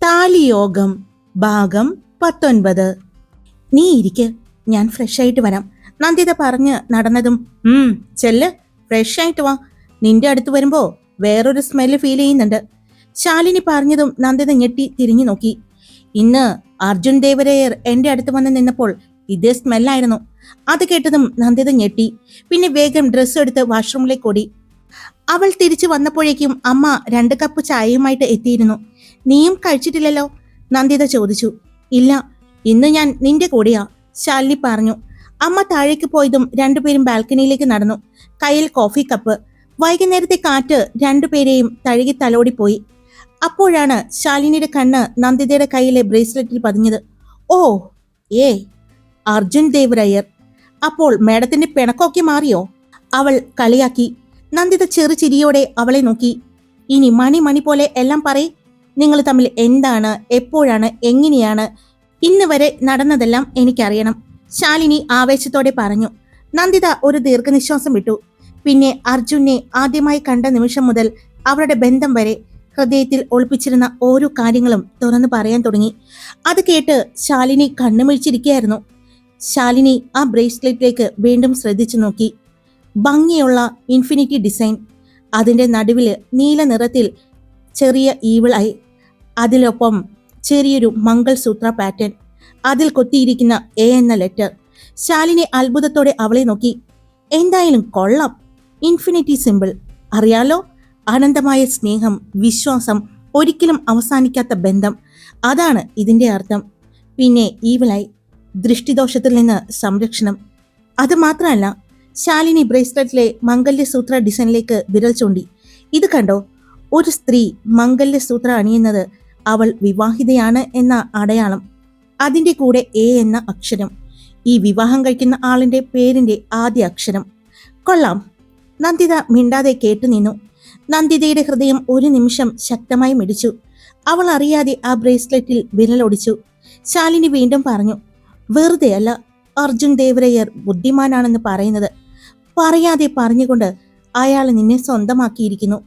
താലിയോഗം ഭാഗം 19. നീ ഇരിക്ക്, ഞാൻ ഫ്രഷ് ആയിട്ട് വരാം. നന്ദിത പറഞ്ഞ് നടന്നതും ചെല്ല്, ഫ്രഷ് ആയിട്ട് വാ. നിന്റെ അടുത്ത് വരുമ്പോ വേറൊരു സ്മെല്ല് ഫീൽ ചെയ്യുന്നുണ്ട്. ശാലിനി പറഞ്ഞതും നന്ദിത ഞെട്ടി തിരിഞ്ഞു നോക്കി. ഇന്ന് അർജുൻ ദേവരയർ എന്റെ അടുത്ത് വന്ന് നിന്നപ്പോൾ ഇതേ സ്മെല്ലായിരുന്നു. അത് കേട്ടതും നന്ദിത ഞെട്ടി. പിന്നെ വേഗം ഡ്രസ്സ് എടുത്ത് വാഷ്റൂമിലേക്ക് ഓടി. അവൾ തിരിച്ചു വന്നപ്പോഴേക്കും അമ്മ 2 കപ്പ് ചായയുമായിട്ട് എത്തിയിരുന്നു. നീയും കഴിച്ചിട്ടില്ലല്ലോ? നന്ദിത ചോദിച്ചു. ഇല്ല, ഇന്ന് ഞാൻ നിന്റെ കൂടെയാ, ശാലിനി പറഞ്ഞു. അമ്മ താഴേക്ക് പോയതും രണ്ടുപേരും ബാൽക്കണിയിലേക്ക് നടന്നു. കയ്യിൽ കോഫി കപ്പ്. വൈകുന്നേരത്തെ കാറ്റ് രണ്ടുപേരെയും തഴുകി തലോടിപ്പോയി. അപ്പോഴാണ് ശാലിനിയുടെ കണ്ണ് നന്ദിതയുടെ കയ്യിലെ ബ്രേസ്ലെറ്റിൽ പതിഞ്ഞത്. ഓ ഏ അർജുൻ ദേവരയർ, അപ്പോൾ മേഡത്തിന്റെ പിണക്കൊക്കെ മാറിയോ? അവൾ കളിയാക്കി. നന്ദിത ചെറുചിരിയോടെ അവളെ നോക്കി. ഇനി മണി പോലെ എല്ലാം പറയ്. നിങ്ങൾ തമ്മിൽ എന്താണ്, എപ്പോഴാണ്, എങ്ങനെയാണ്? ഇന്ന് വരെ നടന്നതെല്ലാം എനിക്കറിയണം, ശാലിനി ആവേശത്തോടെ പറഞ്ഞു. നന്ദിത ഒരു ദീർഘനിശ്വാസം വിട്ടു. പിന്നെ അർജുനെ ആദ്യമായി കണ്ട നിമിഷം മുതൽ അവരുടെ ബന്ധം വരെ ഹൃദയത്തിൽ ഒളിപ്പിച്ചിരുന്ന ഓരോ കാര്യങ്ങളും തുറന്നു പറയാൻ തുടങ്ങി. അത് കേട്ട് ശാലിനി കണ്ണുമിഴിച്ചിരിക്കുകയായിരുന്നു. ശാലിനി ആ ബ്രേസ്ലെറ്റിലേക്ക് വീണ്ടും ശ്രദ്ധിച്ചു നോക്കി. ഭംഗിയുള്ള ഇൻഫിനിറ്റി ഡിസൈൻ, അതിന്റെ നടുവിൽ നീല നിറത്തിൽ ചെറിയ ഈവിളായി, അതിലൊപ്പം ചെറിയൊരു മംഗൾസൂത്ര പാറ്റേൺ, അതിൽ കൊത്തിയിരിക്കുന്ന എ എന്ന ലെറ്റർ. ശാലിനി അത്ഭുതത്തോടെ അവളെ നോക്കി. എന്തായാലും കൊള്ളാം, ഇൻഫിനിറ്റി സിമ്പിൾ. അറിയാലോ, അനന്തമായ സ്നേഹം, വിശ്വാസം, ഒരിക്കലും അവസാനിക്കാത്ത ബന്ധം, അതാണ് ഇതിന്റെ അർത്ഥം. പിന്നെ ഈവിളായി, ദൃഷ്ടിദോഷത്തിൽ നിന്ന് സംരക്ഷണം. അത് മാത്രമല്ല, ശാലിനി ബ്രേസ്ലെറ്റിലെ മംഗല്യസൂത്ര ഡിസൈനിലേക്ക് വിരൽ ചൂണ്ടി. ഇത് കണ്ടോ, ഒരു സ്ത്രീ മംഗല്യസൂത്ര അണിയുന്നത് അവൾ വിവാഹിതയാണ് എന്ന അടയാളം. അതിന്റെ കൂടെ എ എന്ന അക്ഷരം, ഈ വിവാഹം കഴിക്കുന്ന ആളിന്റെ പേരിന്റെ ആദ്യ അക്ഷരം. കൊള്ളാം. നന്ദിത മിണ്ടാതെ കേട്ടുനിന്നു. നന്ദിതയുടെ ഹൃദയം ഒരു നിമിഷം ശക്തമായി മിടിച്ചു. അവൾ അറിയാതെ ആ ബ്രേസ്ലെറ്റിൽ വിരലൊടിച്ചു. ശാലിനി വീണ്ടും പറഞ്ഞു. വെറുതെയല്ല അർജുൻ ദേവരയർ ബുദ്ധിമാനാണെന്ന് പറയുന്നത്. പറയാതെ പറഞ്ഞുകൊണ്ട് അയാൾ നിന്നെ സ്വന്തമാക്കിയിരിക്കുന്നു.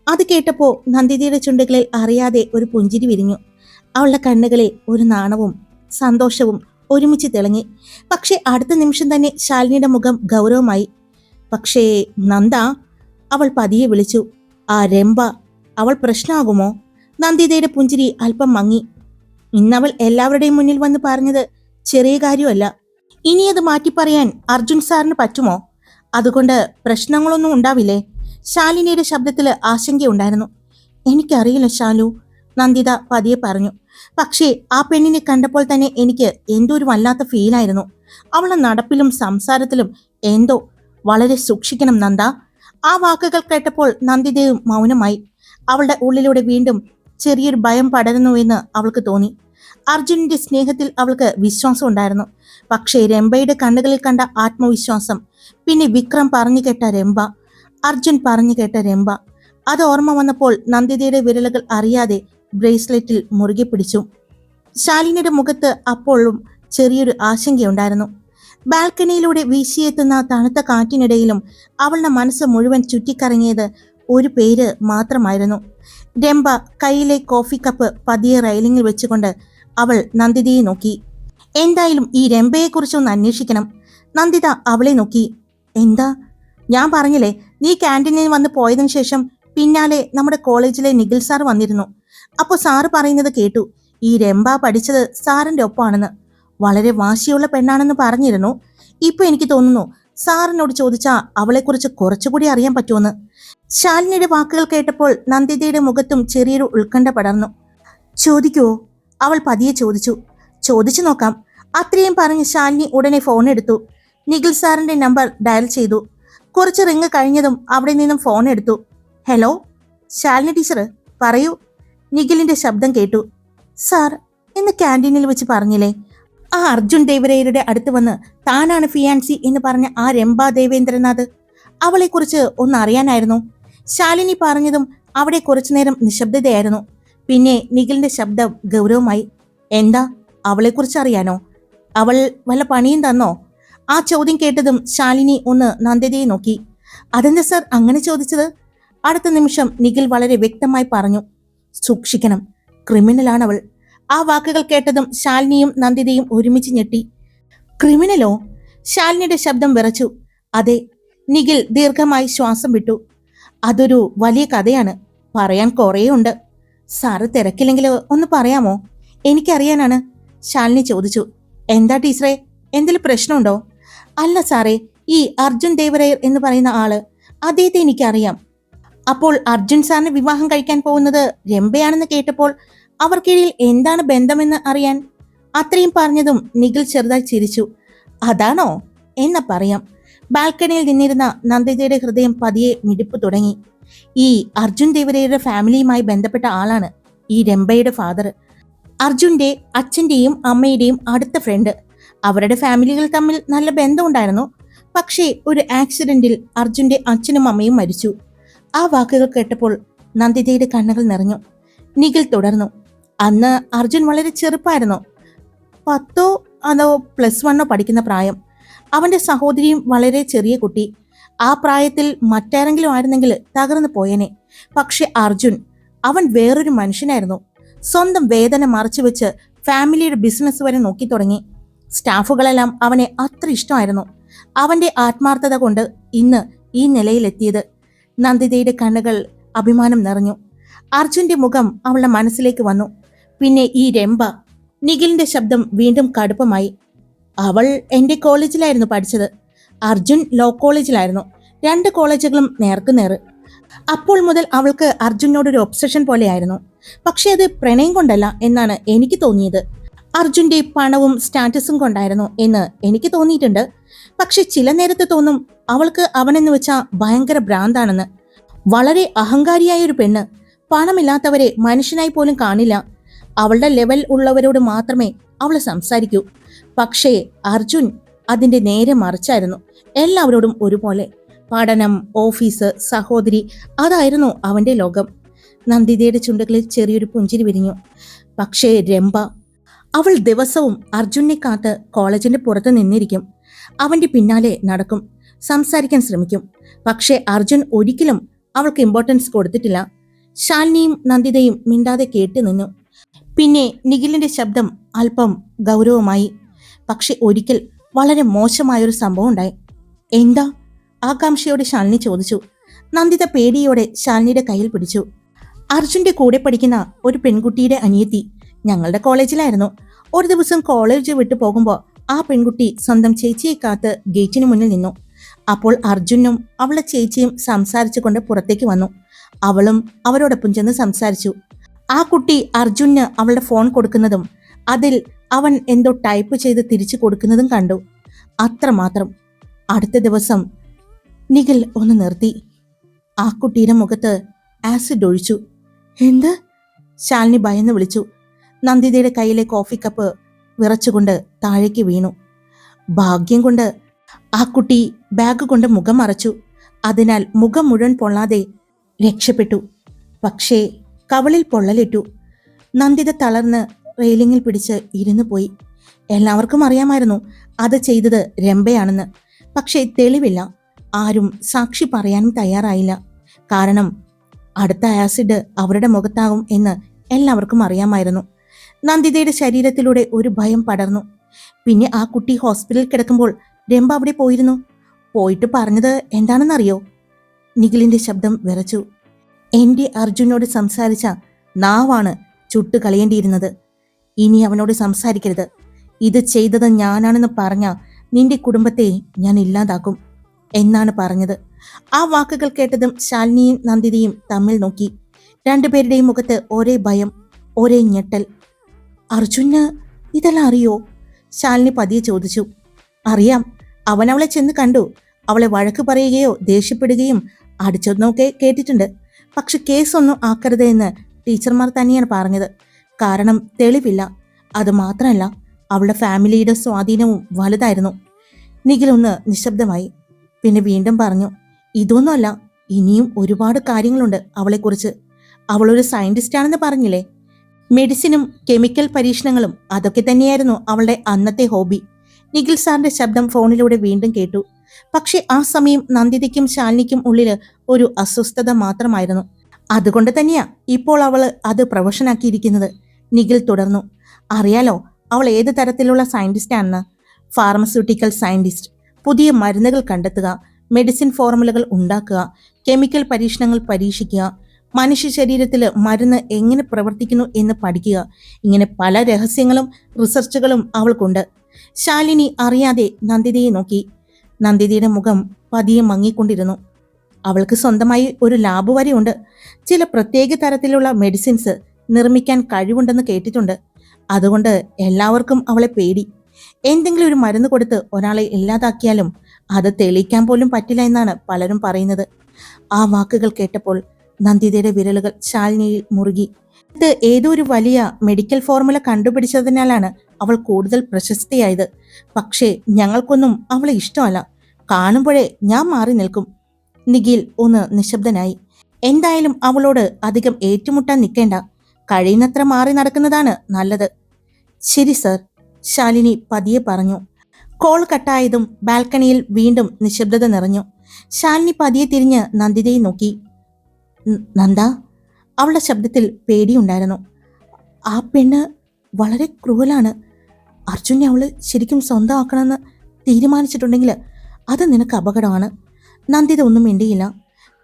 അത് കേട്ടപ്പോ നന്ദിതയുടെ ചുണ്ടുകളിൽ അറിയാതെ ഒരു പുഞ്ചിരി വിരിഞ്ഞു. അവളുടെ കണ്ണുകളിൽ ഒരു നാണവും സന്തോഷവും ഒരുമിച്ച് തിളങ്ങി. പക്ഷെ അടുത്ത നിമിഷം തന്നെ ശാലിനിയുടെ മുഖം ഗൗരവമായി. പക്ഷേ നന്ദ, അവൾ പതിയെ വിളിച്ചു. ആ രംഭ, അവൾ പ്രശ്നമാകുമോ? നന്ദിതയുടെ പുഞ്ചിരി അല്പം മങ്ങി. ഇന്നവൾ എല്ലാവരുടെയും മുന്നിൽ വന്ന് പറഞ്ഞത് ചെറിയ കാര്യമല്ല. ഇനി അത് മാറ്റി പറയാൻ അർജുൻ സാറിന് പറ്റുമോ? അതുകൊണ്ട് പ്രശ്നങ്ങളൊന്നും ഉണ്ടാവില്ലേ? ശാലിനിയുടെ ശബ്ദത്തിൽ ആശങ്കയുണ്ടായിരുന്നു. എനിക്കറിയില്ല ശാലു, നന്ദിത പതിയെ പറഞ്ഞു. പക്ഷേ ആ പെണ്ണിനെ കണ്ടപ്പോൾ തന്നെ എനിക്ക് എന്തോ ഒരു വല്ലാത്ത ഫീലായിരുന്നു. അവളുടെ നടപ്പിലും സംസാരത്തിലും എന്തോ. വളരെ സൂക്ഷിക്കണം നന്ദ. ആ വാക്കുകൾ കേട്ടപ്പോൾ നന്ദിതയും മൗനമായി. അവളുടെ ഉള്ളിലൂടെ വീണ്ടും ചെറിയൊരു ഭയം പടരുന്നുവെന്ന് അവൾക്ക് തോന്നി. അർജുനന്റെ സ്നേഹത്തിൽ അവൾക്ക് വിശ്വാസം ഉണ്ടായിരുന്നു. പക്ഷേ രംഭയുടെ കണ്ണുകളിൽ കണ്ട ആത്മവിശ്വാസം, പിന്നെ വിക്രം പറഞ്ഞു കേട്ട രംഭ, അർജുൻ പറഞ്ഞു കേട്ട രംഭ, അത് ഓർമ്മ വന്നപ്പോൾ നന്ദിതയുടെ വിരലുകൾ അറിയാതെ ബ്രേസ്ലെറ്റിൽ മുറുകെ പിടിച്ചു. ശാലിനിയുടെ മുഖത്ത് അപ്പോഴും ചെറിയൊരു ആശങ്കയുണ്ടായിരുന്നു. ബാൽക്കണിയിലൂടെ വീശിയെത്തുന്ന തണുത്ത കാറ്റിനിടയിലും അവളുടെ മനസ്സ് മുഴുവൻ ചുറ്റിക്കറങ്ങിയത് ഒരു പേര് മാത്രമായിരുന്നു. രംഭ. കയ്യിലെ കോഫി കപ്പ് പതിയെ റൈലിങ്ങിൽ വെച്ചുകൊണ്ട് അവൾ നന്ദിതയെ നോക്കി. എന്തായാലും ഈ രംഭയെക്കുറിച്ചൊന്ന് അന്വേഷിക്കണം. നന്ദിത അവളെ നോക്കി. എന്താ? ഞാൻ പറഞ്ഞില്ലേ, നീ ക്യാൻറ്റീനിൽ വന്ന് പോയതിനു ശേഷം പിന്നാലെ നമ്മുടെ കോളേജിലെ നിഖിൽ സാർ വന്നിരുന്നു. അപ്പോൾ സാറ് പറയുന്നത് കേട്ടു, ഈ രംഭ പഠിച്ചത് സാറിന്റെ ഒപ്പമാണെന്ന്. വളരെ വാശിയുള്ള പെണ്ണാണെന്ന് പറഞ്ഞിരുന്നു. ഇപ്പൊ എനിക്ക് തോന്നുന്നു സാറിനോട് ചോദിച്ചാൽ അവളെക്കുറിച്ച് കുറച്ചുകൂടി അറിയാൻ പറ്റുമെന്ന്. ശാലിനിയുടെ വാക്കുകൾ കേട്ടപ്പോൾ നന്ദിതയുടെ മുഖത്തും ചെറിയൊരു ഉത്കണ്ഠ പടർന്നു. ചോദിക്കുവോ? അവൾ പതിയെ ചോദിച്ചു. ചോദിച്ചു നോക്കാം. അത്രയും പറഞ്ഞ് ശാലിനി ഉടനെ ഫോൺ എടുത്തു. നിഖിൽ സാറിന്റെ നമ്പർ ഡയൽ ചെയ്തു. കുറച്ച് റിങ് കഴിഞ്ഞതും അവിടെ നിന്നും ഫോൺ എടുത്തു. ഹലോ, ശാലിനി ടീച്ചർ, പറയൂ. നിഖിലിന്റെ ശബ്ദം കേട്ടു. സാർ, ഇന്ന് ക്യാൻറ്റീനിൽ വെച്ച് പറഞ്ഞില്ലേ, ആ അർജുൻ ദേവരയരുടെ അടുത്ത് വന്ന് താനാണ് ഫിയാൻസി എന്ന് പറഞ്ഞ ആ രംഭ ദേവേന്ദ്രനാഥ്, അവളെക്കുറിച്ച് ഒന്ന് അറിയാനായിരുന്നു. ശാലിനി പറഞ്ഞതും അവിടെ കുറച്ചുനേരം നിശബ്ദതയായിരുന്നു. പിന്നെ നിഖിലിന്റെ ശബ്ദം ഗൗരവമായി. എന്താ, അവളെക്കുറിച്ച് അറിയാനോ? അവൾ വല്ല പണിയും തന്നോ? ആ ചോദ്യം കേട്ടതും ശാലിനി ഒന്ന് നന്ദിതയെ നോക്കി. അതെന്താ സാർ അങ്ങനെ ചോദിച്ചത്? അടുത്ത നിമിഷം നിഖിൽ വളരെ വ്യക്തമായി പറഞ്ഞു. സൂക്ഷിക്കണം, ക്രിമിനലാണവൾ. ആ വാക്കുകൾ കേട്ടതും ശാലിനിയും നന്ദിതയും ഒരുമിച്ച് ഞെട്ടി. ക്രിമിനലോ? ശാലിനിയുടെ ശബ്ദം വിറച്ചു. അതെ. നിഖിൽ ദീർഘമായി ശ്വാസം വിട്ടു. അതൊരു വലിയ കഥയാണ്. പറയാൻ കുറേയുണ്ട്. സാറ് തിരക്കില്ലെങ്കിൽ ഒന്ന് പറയാമോ? എനിക്കറിയാനാണ്. ശാലിനി ചോദിച്ചു. എന്താ ടീച്ചറെ, എന്തെങ്കിലും പ്രശ്നമുണ്ടോ? അല്ല സാറേ, ഈ അർജുൻ ദേവരയർ എന്ന് പറയുന്ന ആള്, അദ്ദേഹത്തെ എനിക്കറിയാം. അപ്പോൾ അർജുൻ സാറിന് വിവാഹം കഴിക്കാൻ പോകുന്നത് രംഭയാണെന്ന് കേട്ടപ്പോൾ അവർക്കിടയിൽ എന്താണ് ബന്ധമെന്ന് അറിയാൻ. അത്രയും പറഞ്ഞതും നിഖിൽ ചെറുതായി ചിരിച്ചു. അതാണോ? എന്നാ പറയാം. ബാൽക്കണിയിൽ നിന്നിരുന്ന നന്ദിതയുടെ ഹൃദയം പതിയെ മിടിപ്പ് തുടങ്ങി. ഈ അർജുൻ ദേവരയുടെ ഫാമിലിയുമായി ബന്ധപ്പെട്ട ആളാണ് ഈ രംഭയുടെ ഫാദർ. അർജുന്റെ അച്ഛന്റെയും അമ്മയുടെയും അടുത്ത ഫ്രണ്ട്. അവരുടെ ഫാമിലികൾ തമ്മിൽ നല്ല ബന്ധമുണ്ടായിരുന്നു. പക്ഷേ ഒരു ആക്സിഡന്റിൽ അർജുന്റെ അച്ഛനും അമ്മയും മരിച്ചു. ആ വാക്കുകൾ കേട്ടപ്പോൾ നന്ദിതയുടെ കണ്ണുകൾ നിറഞ്ഞു. നിഖിൽ തുടർന്നു. അന്ന് അർജുൻ വളരെ ചെറുപ്പായിരുന്നു. 10 അതോ +1 പഠിക്കുന്ന പ്രായം. അവന്റെ സഹോദരിയും വളരെ ചെറിയ കുട്ടി. ആ പ്രായത്തിൽ മറ്റാരെങ്കിലും ആയിരുന്നെങ്കിൽ തകർന്നു പോയേനെ. പക്ഷെ അർജുൻ, അവൻ വേറൊരു മനുഷ്യനായിരുന്നു. സ്വന്തം വേദന മറച്ചുവെച്ച് ഫാമിലിയുടെ ബിസിനസ് വരെ നോക്കി തുടങ്ങി. സ്റ്റാഫുകളെല്ലാം അവനെ അത്ര ഇഷ്ടമായിരുന്നു. അവന്റെ ആത്മാർത്ഥത കൊണ്ട് ഇന്ന് ഈ നിലയിലെത്തിയത്. നന്ദിതയുടെ കണ്ണുകൾ അഭിമാനം നിറഞ്ഞു. അർജുന്റെ മുഖം അവളുടെ മനസ്സിലേക്ക് വന്നു. പിന്നെ ഈ രംഭ. നിഖിലിന്റെ ശബ്ദം വീണ്ടും കടുപ്പമായി. അവൾ എന്റെ കോളേജിലായിരുന്നു പഠിച്ചത്. അർജുൻ ലോ കോളേജിലായിരുന്നു. 2 കോളേജുകളും നേർക്കുനേർ. അപ്പോൾ മുതൽ അവൾക്ക് അർജുനോടൊരു ഒബ്സഷൻ പോലെയായിരുന്നു. പക്ഷെ അത് പ്രണയം കൊണ്ടല്ല എന്നാണ് എനിക്ക് തോന്നിയത്. അർജുന്റെ പണവും സ്റ്റാറ്റസും കൊണ്ടായിരുന്നു എന്ന് എനിക്ക് തോന്നിയിട്ടുണ്ട്. പക്ഷെ ചില നേരത്ത് തോന്നും അവൾക്ക് അവനെന്ന് വെച്ചാൽ ഭയങ്കര ഭ്രാന്താണെന്ന്. വളരെ അഹങ്കാരിയായ ഒരു പെണ്ണ്. പണമില്ലാത്തവരെ മനുഷ്യനായി പോലും കാണില്ല. അവളുടെ ലെവൽ ഉള്ളവരോട് മാത്രമേ അവൾ സംസാരിക്കൂ. പക്ഷേ അർജുൻ അതിന്റെ നേരെ മറിച്ചായിരുന്നു. എല്ലാവരോടും ഒരുപോലെ. പഠനം, ഓഫീസ്, സഹോദരി, അതായിരുന്നു അവന്റെ ലോകം. നന്ദിതയുടെ ചുണ്ടുകളിൽ ചെറിയൊരു പുഞ്ചിരി വിരിഞ്ഞു. പക്ഷേ രംഭ, അവൾ ദിവസവും അർജുനെ കാത്ത് കോളേജിന്റെ പുറത്ത് നിന്നിരിക്കും. അവന്റെ പിന്നാലെ നടക്കും, സംസാരിക്കാൻ ശ്രമിക്കും. പക്ഷേ അർജുൻ ഒരിക്കലും അവൾക്ക് ഇമ്പോർട്ടൻസ് കൊടുത്തിട്ടില്ല. ശാലിനിയും നന്ദിതയും മിണ്ടാതെ കേട്ടു നിന്നു. പിന്നെ നിഖിലിന്റെ ശബ്ദം അല്പം ഗൗരവമായി. പക്ഷെ ഒരിക്കൽ വളരെ മോശമായൊരു സംഭവം ഉണ്ടായി. എന്താ? ആകാംക്ഷയോടെ ശാലിനി ചോദിച്ചു. നന്ദിത പേടിയോടെ ശാലിനിയുടെ കയ്യിൽ പിടിച്ചു. അർജുന്റെ കൂടെ പഠിക്കുന്ന ഒരു പെൺകുട്ടിയുടെ അനിയത്തി ഞങ്ങളുടെ കോളേജിലായിരുന്നു. ഒരു ദിവസം കോളേജ് വിട്ടു പോകുമ്പോൾ ആ പെൺകുട്ടി സ്വന്തം ചേച്ചിയെ കാത്ത് ഗേറ്റിന് മുന്നിൽ നിന്നു. അപ്പോൾ അർജുനും അവളുടെ ചേച്ചിയും സംസാരിച്ചുകൊണ്ട് പുറത്തേക്ക് വന്നു. അവളും അവരോടൊപ്പം ചെന്ന് സംസാരിച്ചു. ആ കുട്ടി അർജുന് അവളുടെ ഫോൺ കൊടുക്കുന്നതും അതിൽ അവൻ എന്തോ ടൈപ്പ് ചെയ്ത് തിരിച്ചു കൊടുക്കുന്നതും കണ്ടു. അത്രമാത്രം. അടുത്ത ദിവസം നിഖിൽ ഒന്ന് നിർത്തി. ആ കുട്ടിയുടെ മുഖത്ത് ആസിഡ് ഒഴിച്ചു. എന്ത്? ശാലിനി ഭയന്ന് വിളിച്ചു. നന്ദിതയുടെ കയ്യിലെ കോഫി കപ്പ് വിറച്ചുകൊണ്ട് താഴേക്ക് വീണു. ഭാഗ്യം കൊണ്ട് ആ കുട്ടി ബാഗ് കൊണ്ട് മുഖം മറച്ചു. അതിനാൽ മുഖം മുഴുവൻ പൊള്ളാതെ രക്ഷപ്പെട്ടു. പക്ഷേ കവളിൽ പൊള്ളലിട്ടു. നന്ദിത തളർന്ന് റെയിലിങ്ങിൽ പിടിച്ച് ഇരുന്നു പോയി. എല്ലാവർക്കും അറിയാമായിരുന്നു അത് ചെയ്തത് രംഭയാണെന്ന്. പക്ഷേ തെളിവില്ല. ആരും സാക്ഷി പറയാനും തയ്യാറായില്ല. കാരണം അടുത്ത ആസിഡ് അവരുടെ മുഖത്താകും എന്ന് എല്ലാവർക്കും അറിയാമായിരുന്നു. നന്ദിതയുടെ ശരീരത്തിലൂടെ ഒരു ഭയം പടർന്നു. പിന്നെ ആ കുട്ടി ഹോസ്പിറ്റലിൽ കിടക്കുമ്പോൾ രംഭ അവിടെ പോയിരുന്നു. പോയിട്ട് പറഞ്ഞത് എന്താണെന്നറിയോ? നിഖിലിന്റെ ശബ്ദം വിറച്ചു. എന്റെ അർജുനോട് സംസാരിച്ച നാവാണ് ചുട്ടു കളയേണ്ടിയിരുന്നത്. ഇനി അവനോട് സംസാരിക്കരുത്. ഇത് ചെയ്തത് ഞാനാണെന്ന് പറഞ്ഞ നിന്റെ കുടുംബത്തെ ഞാൻ ഇല്ലാതാക്കും എന്നാണ് പറഞ്ഞത്. ആ വാക്കുകൾ കേട്ടതും ശാലിനിയും നന്ദിതയും തമ്മിൽ നോക്കി. രണ്ടുപേരുടെയും മുഖത്ത് ഒരേ ഭയം, ഒരേ ഞെട്ടൽ. അർജുന് ഇതെല്ലാം അറിയോ? ശാലിനി പതിയെ ചോദിച്ചു. അറിയാം. അവൻ അവളെ ചെന്ന് കണ്ടു. അവളെ വഴക്ക് പറയുകയോ ദേഷ്യപ്പെടുകയും അടിച്ചൊന്നൊക്കെ കേട്ടിട്ടുണ്ട്. പക്ഷെ കേസൊന്നും ആക്കരുത് എന്ന് ടീച്ചർമാർ തന്നെയാണ് പറഞ്ഞത്. കാരണം തെളിവില്ല. അത് മാത്രമല്ല, അവളുടെ ഫാമിലിയുടെ സ്വാധീനവും വലുതായിരുന്നു. നിഖിലൊന്ന് നിശബ്ദമായി. പിന്നെ വീണ്ടും പറഞ്ഞു, ഇതൊന്നുമല്ല, ഇനിയും ഒരുപാട് കാര്യങ്ങളുണ്ട് അവളെക്കുറിച്ച്. അവളൊരു സയന്റിസ്റ്റ് ആണെന്ന് പറഞ്ഞില്ലേ? മെഡിസിനും കെമിക്കൽ പരീക്ഷണങ്ങളും അതൊക്കെ തന്നെയായിരുന്നു അവളുടെ അന്നത്തെ ഹോബി. നിഖിൽ സാറിന്റെ ശബ്ദം ഫോണിലൂടെ വീണ്ടും കേട്ടു. പക്ഷെ ആ സമയം നന്ദിതയ്ക്കും ശാലിനിക്കും ഉള്ളില് ഒരു അസ്വസ്ഥത മാത്രമായിരുന്നു. അതുകൊണ്ട് തന്നെയാ ഇപ്പോൾ അവൾ അത് പ്രൊഫഷനാക്കിയിരിക്കുന്നത്. നിഖിൽ തുടർന്നു. അറിയാലോ അവൾ ഏത് തരത്തിലുള്ള സയന്റിസ്റ്റാണെന്ന്. Pharmaceutical scientist. പുതിയ മരുന്നുകൾ കണ്ടെത്തുക, മെഡിസിൻ ഫോർമുലകൾ ഉണ്ടാക്കുക, കെമിക്കൽ പരീക്ഷണങ്ങൾ പരീക്ഷിക്കുക, മനുഷ്യ ശരീരത്തിൽ മരുന്ന് എങ്ങനെ പ്രവർത്തിക്കുന്നു എന്ന് പഠിക്കുക. ഇങ്ങനെ പല രഹസ്യങ്ങളും റിസർച്ചുകളും അവൾക്കുണ്ട്. ശാലിനി അറിയാതെ നന്ദിതയെ നോക്കി. നന്ദിതയുടെ മുഖം പതിയെ മങ്ങിക്കൊണ്ടിരുന്നു. അവൾക്ക് സ്വന്തമായി ഒരു ലാബ് വരെയുണ്ട്. ചില പ്രത്യേക തരത്തിലുള്ള മെഡിസിൻസ് നിർമ്മിക്കാൻ കഴിവുണ്ടെന്ന് കേട്ടിട്ടുണ്ട്. അതുകൊണ്ട് എല്ലാവർക്കും അവളെ പേടി. എന്തെങ്കിലും ഒരു മരുന്ന് കൊടുത്ത് ഒരാളെ ഇല്ലാതാക്കിയാലും അത് തെളിയിക്കാൻ പോലും പറ്റില്ല എന്നാണ് പലരും പറയുന്നത്. ആ വാക്കുകൾ കേട്ടപ്പോൾ നന്ദിതയുടെ വിരലുകൾ ശാലിനിയിൽ മുറുകി. ഇത് ഏതോ ഒരു വലിയ മെഡിക്കൽ ഫോർമുല കണ്ടുപിടിച്ചതിനാലാണ് അവൾ കൂടുതൽ പ്രശസ്തിയായത്. പക്ഷേ ഞങ്ങൾക്കൊന്നും അവളെ ഇഷ്ടമല്ല. കാണുമ്പോഴേ ഞാൻ മാറി നിൽക്കും. നിഖിൽ ഒന്ന് നിശബ്ദനായി. എന്തായാലും അവളോട് അധികം ഏറ്റുമുട്ടാൻ നിൽക്കേണ്ട. കഴിയുന്നത്ര മാറി നടക്കുന്നതാണ് നല്ലത്. ശരി സർ, ശാലിനി പതിയെ പറഞ്ഞു. കോൾ കട്ടായതും ബാൽക്കണിയിൽ വീണ്ടും നിശബ്ദത നിറഞ്ഞു. ശാലിനി പതിയെ തിരിഞ്ഞ് നന്ദിതയെ നോക്കി. നന്ദ, അവളുടെ ശബ്ദത്തിൽ പേടിയുണ്ടായിരുന്നു. ആ പെണ്ണ് വളരെ ക്രൂവലാണ്. അർജുനെ അവള് ശരിക്കും സ്വന്തമാക്കണമെന്ന് തീരുമാനിച്ചിട്ടുണ്ടെങ്കിൽ അത് നിനക്ക് അപകടമാണ്. നന്ദിത ഒന്നും മിണ്ടിയില്ല.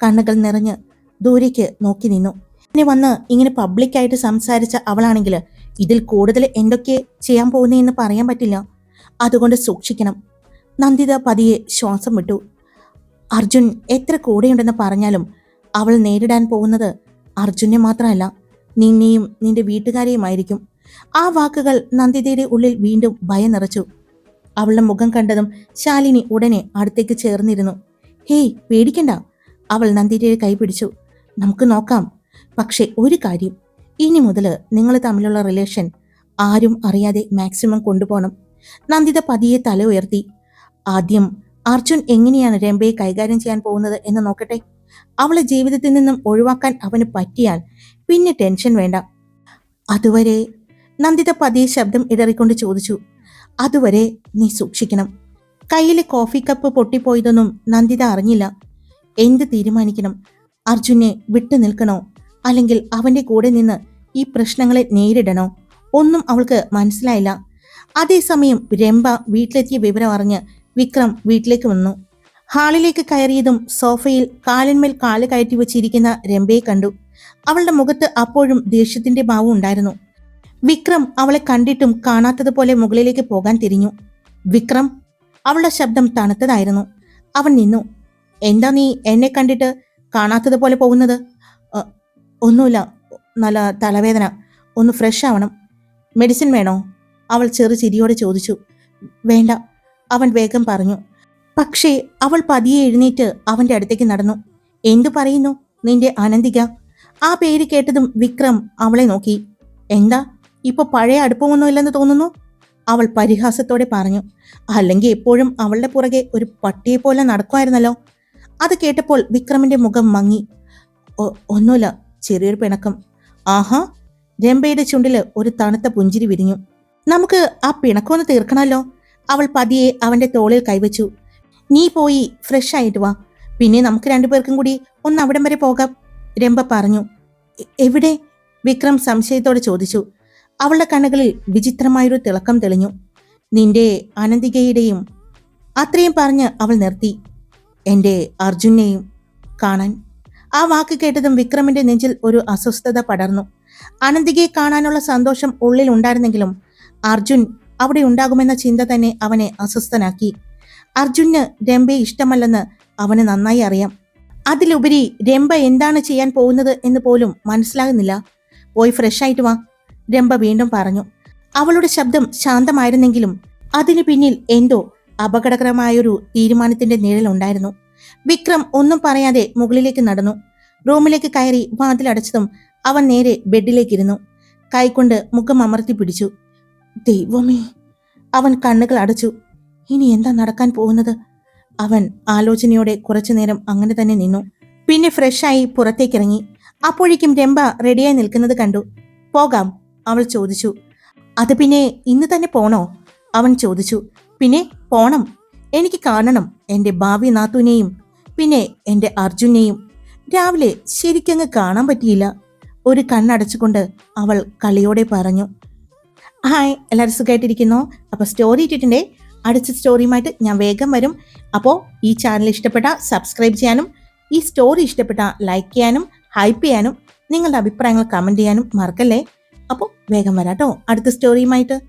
കണ്ണുകൾ നിറഞ്ഞ് ദൂരേക്ക് നോക്കി നിന്നു. ഇങ്ങനെ വന്ന് ഇങ്ങനെ പബ്ലിക്കായിട്ട് സംസാരിച്ച അവളാണെങ്കിൽ ഇതിൽ കൂടുതൽ എന്തൊക്കെ ചെയ്യാൻ പോകുന്നതെന്ന് പറയാൻ പറ്റില്ല. അതുകൊണ്ട് സൂക്ഷിക്കണം. നന്ദിത പതിയെ ശ്വാസം വിട്ടു. അർജുൻ എത്ര കൂടെയുണ്ടെന്ന് പറഞ്ഞാലും അവൾ നേരിടാൻ പോകുന്നത് അർജുനെ മാത്രമല്ല, നിന്നെയും നിന്റെ വീട്ടുകാരെയുമായിരിക്കും. ആ വാക്കുകൾ നന്ദിതയുടെ ഉള്ളിൽ വീണ്ടും ഭയം നിറച്ചു. അവളുടെ മുഖം കണ്ടതും ശാലിനി ഉടനെ അടുത്തേക്ക് ചേർന്നിരുന്നു. ഹേയ്, പേടിക്കണ്ട. അവൾ നന്ദിതയെ കൈപിടിച്ചു. നമുക്ക് നോക്കാം. പക്ഷെ ഒരു കാര്യം, ഇനി മുതൽ നിങ്ങൾ തമ്മിലുള്ള റിലേഷൻ ആരും അറിയാതെ മാക്സിമം കൊണ്ടുപോകണം. നന്ദിത പതിയെ തല ഉയർത്തി. ആദ്യം അർജുൻ എങ്ങനെയാണ് രംഭയെ കൈകാര്യം ചെയ്യാൻ പോകുന്നത് എന്ന് നോക്കട്ടെ. അവളെ ജീവിതത്തിൽ നിന്നും ഒഴിവാക്കാൻ അവന് പറ്റിയാൽ പിന്നെ ടെൻഷൻ വേണ്ട. അതുവരെ, നന്ദിത പതിയെ ശബ്ദം ഇടറിക്കൊണ്ട് ചോദിച്ചു, അതുവരെ നീ സൂക്ഷിക്കണം. കയ്യിലെ കോഫി കപ്പ് പൊട്ടിപ്പോയതൊന്നും നന്ദിത അറിഞ്ഞില്ല. എന്ത് തീരുമാനിക്കണം? അർജുനെ വിട്ടു നിൽക്കണോ, അല്ലെങ്കിൽ അവന്റെ കൂടെ നിന്ന് ഈ പ്രശ്നങ്ങളെ നേരിടണോ? ഒന്നും അവൾക്ക് മനസ്സിലായില്ല. അതേസമയം രംഭ വീട്ടിലെത്തിയ വിവരം അറിഞ്ഞ് വിക്രം വീട്ടിലേക്ക് വന്നു. ഹാളിലേക്ക് കയറിയതും സോഫയിൽ കാലിന്മേൽ കാല് കയറ്റി വെച്ചിരിക്കുന്ന രംഭയെ കണ്ടു. അവളുടെ മുഖത്ത് അപ്പോഴും ദേഷ്യത്തിന്റെ ഭാവം ഉണ്ടായിരുന്നു. വിക്രം അവളെ കണ്ടിട്ടും കാണാത്തതുപോലെ മുകളിലേക്ക് പോകാൻ തിരിഞ്ഞു. വിക്രം! അവളുടെ ശബ്ദം തണുത്തതായിരുന്നു. അവൻ നിന്നു. എന്താ നീ എന്നെ കണ്ടിട്ട് കാണാത്തതുപോലെ പോകുന്നത്? ഒന്നുമില്ല, നല്ല തലവേദന, ഒന്ന് ഫ്രഷ് ആവണം. മെഡിസിൻ വേണോ? അവൾ ചെറു ചിരിയോടെ ചോദിച്ചു. വേണ്ട, അവൻ വേഗം പറഞ്ഞു. പക്ഷേ അവൾ പതിയെ എഴുന്നേറ്റ് അവന്റെ അടുത്തേക്ക് നടന്നു. എന്തു പറയുന്നു നിന്റെ അനന്തിക? ആ പേര് കേട്ടതും വിക്രം അവളെ നോക്കി. എന്താ, ഇപ്പൊ പഴയ അടുപ്പമൊന്നുമില്ലെന്ന് തോന്നുന്നു? അവൾ പരിഹാസത്തോടെ പറഞ്ഞു. അല്ലെങ്കിൽ എപ്പോഴും അവളുടെ പുറകെ ഒരു പട്ടിയെ പോലെ നടക്കുമായിരുന്നല്ലോ. അത് കേട്ടപ്പോൾ വിക്രമിന്റെ മുഖം മങ്ങി. ഒന്നുമില്ല, ചെറിയൊരു പിണക്കം. ആഹാ! രംഭയുടെ ചുണ്ടില് ഒരു തണുത്ത പുഞ്ചിരി വിരിഞ്ഞു. നമുക്ക് ആ പിണക്കമൊന്ന് തീർക്കണമല്ലോ. അവൾ പതിയെ അവന്റെ തോളിൽ കൈവച്ചു. നീ പോയി ഫ്രഷ് ആയിട്ട് വാ, പിന്നെ നമുക്ക് രണ്ടുപേർക്കും കൂടി ഒന്ന് അവിടം വരെ പോകാം, രംഭ പറഞ്ഞു. എവിടെ? വിക്രം സംശയത്തോടെ ചോദിച്ചു. അവളുടെ കണ്ണുകളിൽ വിചിത്രമായൊരു തിളക്കം തെളിഞ്ഞു. നിന്റെ അനന്തികയുടെയും. അത്രയും പറഞ്ഞ് അവൾ നിർത്തി. എൻ്റെ അർജുനെയും കാണാൻ. ആ വാക്ക് കേട്ടതും വിക്രമിന്റെ നെഞ്ചിൽ ഒരു അസ്വസ്ഥത പടർന്നു. അനന്തികയെ കാണാനുള്ള സന്തോഷം ഉള്ളിൽ ഉണ്ടായിരുന്നെങ്കിലും അർജുൻ അവിടെ ഉണ്ടാകുമെന്ന ചിന്ത തന്നെ അവനെ അസ്വസ്ഥനാക്കി. അർജുന് രംഭയെ ഇഷ്ടമല്ലെന്ന് അവന് നന്നായി അറിയാം. അതിലുപരി രംഭ എന്താണ് ചെയ്യാൻ പോകുന്നത് എന്ന് പോലും മനസ്സിലാകുന്നില്ല. പോയി ഫ്രഷ് ആയിട്ട് വാ, രംഭ വീണ്ടും പറഞ്ഞു. അവളുടെ ശബ്ദം ശാന്തമായിരുന്നെങ്കിലും അതിനു പിന്നിൽ എന്തോ അപകടകരമായൊരു തീരുമാനത്തിന്റെ നിഴലുണ്ടായിരുന്നു. വിക്രം ഒന്നും പറയാതെ മുകളിലേക്ക് നടന്നു. റൂമിലേക്ക് കയറി വാതിലടച്ചതും അവൻ നേരെ ബെഡിലേക്കിരുന്നു. കൈകൊണ്ട് മുഖം അമർത്തി പിടിച്ചു. ദൈവമേ! അവൻ കണ്ണുകൾ അടച്ചു. ഇനി എന്താ നടക്കാൻ പോകുന്നത്? അവൻ ആലോചനയോടെ കുറച്ചുനേരം അങ്ങനെ തന്നെ നിന്നു. പിന്നെ ഫ്രഷായി പുറത്തേക്കിറങ്ങി. അപ്പോഴേക്കും രംഭ റെഡിയായി നിൽക്കുന്നത് കണ്ടു. പോകാം? അവൾ ചോദിച്ചു. അത് പിന്നെ ഇന്ന് തന്നെ പോണോ? അവൻ ചോദിച്ചു. പിന്നെ പോണം. എനിക്ക് കാണണം എൻ്റെ ഭാവി നാത്തൂനെയും പിന്നെ എൻ്റെ അർജുനെയും. രാവിലെ ശരിക്കങ്ങ് കാണാൻ പറ്റിയില്ല. ഒരു കണ്ണടച്ചുകൊണ്ട് അവൾ കളിയോടെ പറഞ്ഞു. ഹായ്, എല്ലാവരും സുഖമായിട്ടിരിക്കുന്നു. അപ്പോൾ സ്റ്റോറി ഇട്ടിട്ടുണ്ടേ. അടുത്ത സ്റ്റോറിയുമായിട്ട് ഞാൻ വേഗം വരും. അപ്പോൾ ഈ ചാനൽ ഇഷ്ടപ്പെട്ട സബ്സ്ക്രൈബ് ചെയ്യാനും ഈ സ്റ്റോറി ഇഷ്ടപ്പെട്ട ലൈക്ക് ചെയ്യാനും ഹൈപ്പ് ചെയ്യാനും നിങ്ങളുടെ അഭിപ്രായങ്ങൾ കമൻറ്റ് ചെയ്യാനും മറക്കല്ലേ. അപ്പോൾ വേഗം വരാട്ടോ അടുത്ത സ്റ്റോറിയുമായിട്ട്.